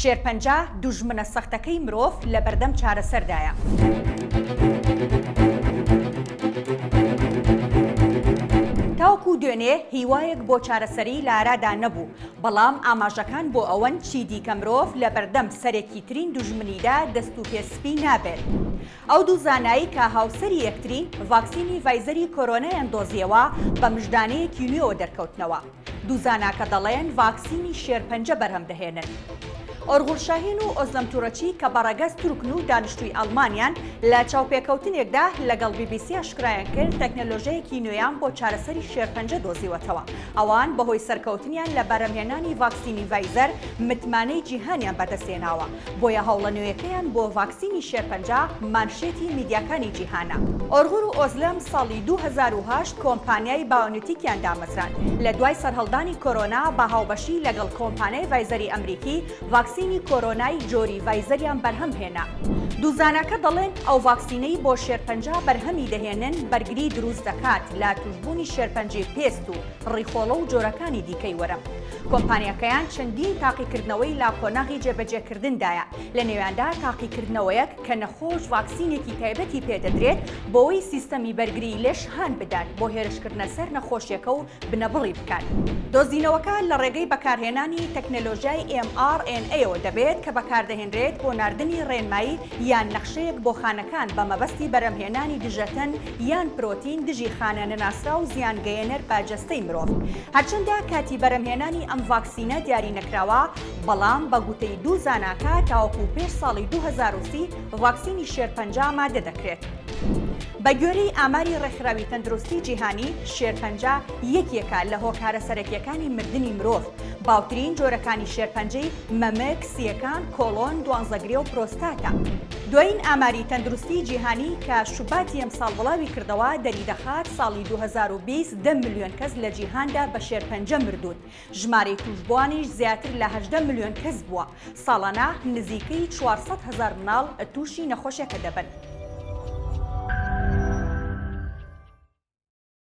شێرپەنجە دوژمنە سەختەکەی مرۆڤ لە بەردەم چارەسەردایە. تاوەکو دوێنێ هیوایەک بۆ چارەسەری لە ئارادا نەبوو، بەڵام ئاماژەکان بۆ ئەوەن چی دیکە مرۆڤ لە بەردەم سەرێکی ترین دوژمنیدا دەست و پێسپی نابێت. ئەو دوو زانایی کە هاوسەری یەکترین ڤاکسینی ڤایزەری کۆرۆنایان دۆزیەوە بە مژدانەیەکی نوێەوە دەرکەوتنەوە. دوو زاناکە دەڵێن ڤاکسینی شێرپەنجە بەرهەم دەهێنن. ئۆرغول شاهین و ئۆزلەم توورەچی کە بەڕێگەز تورکن و دانیشتووی ئەڵمانیان لە چاوپێکەوتنێکدا لەگەڵ BBC شکرایان کرد تەکنەلۆژیەکی نوێیان بۆ چارەسەری شێرپەنجە دۆزیوەتەوە. ئەوان بەهۆی سەرکەوتنیان لە بەرهەمهێنانی ڤاکسینی ڤایزەر متمانەی جیهانیان بەدەستێناوە، بۆیە هەوڵە نوێیەکەیان بۆ ڤاکسینی شێرپەنجە مانشێتی میدیاکانی جیهانە. ئۆرغول و ئۆزلەم ساڵی 2008 کۆمپانیای باونتیکیان دامەزران لە دوای سەرهەڵدانی کۆرۆنا بە هاوبەشی لەگەڵ کۆمپانیای ڤایزەری ئەمریکی ڤاکسینی کۆرۆنای جۆری ڤایزەریان بەرهەم هێنا. دوو زاناکە دەڵێن ئەو ڤاکسینەی بۆ شێرپەنجە بەرهەمی دەهێنن بەرگری دروست دەکات لە توشبوونی شێرپەنجەی پێست و ڕیخۆڵە و جۆرەکانی دیکەی وەرە. کۆمپانیەکەیان چەندین تاقیکردنەوەی لا کۆناغی جێبەجێکردندایە، لە نێواندا تاقیکردنەوەیەک کە نەخۆش ڤاکسینێکی تایبەتی پێدەدرێت بۆەوەی سیستەمی بەرگری لێش هان بدات بۆ هێرشکردنە سەر نەخۆشیەکە و بنەبڕی بکات. دۆزینەوەکە لە ڕێگەی بەکارهێنانی تەکنەلۆژیای mRNA-ەوە دەبێت کە بەکاردەهێنرێت بۆ ناردنی ڕێنمایی یان نەخشەیەک بۆ خانەکان بە مەبەستی بەرهەمهێنانی دژەتەن یان پرۆتین دژی خانە نەناسرا و زیانگەیەنەر باجەستەی مرۆڤ. هەرچەندە کاتی بەرهەمهێنانی ئەم ڤاکسینە دیاری نەکراوە، بەڵام بە گوتەی دوو زاناکە تاوەکو پێش ساڵی 2030 ڤاکسینی شێرپەنجە ئامادە دەکرێت. بە گوێرەی ئاماری ڕێکخراوی تەندروستی جیهانی، شێرپەنجە یەکێکە لە هۆکارە سەرەکیەکانی مردنی مرۆڤ. باوترین جۆرەکانی شێرپەنجەی مەمەک، سیەکان، کۆڵۆن، دوانزەگرێ و پرۆستاتە. دوایین ئاماری تەندروستی جیهانی کە شوباتی ئەمساڵ وڵاوی کردەوە دەریدەخات ساڵی 2020 10 ملیۆن کەس لە جیهاندا بە شێرپەنجە مردوون. ژمارەی توشبوانیش زیاتر لە 18 ملیۆن کەس بووە. ساڵانە نزیکەی 400,000 مناڵ تووشی نەخۆشیەکە دەبن.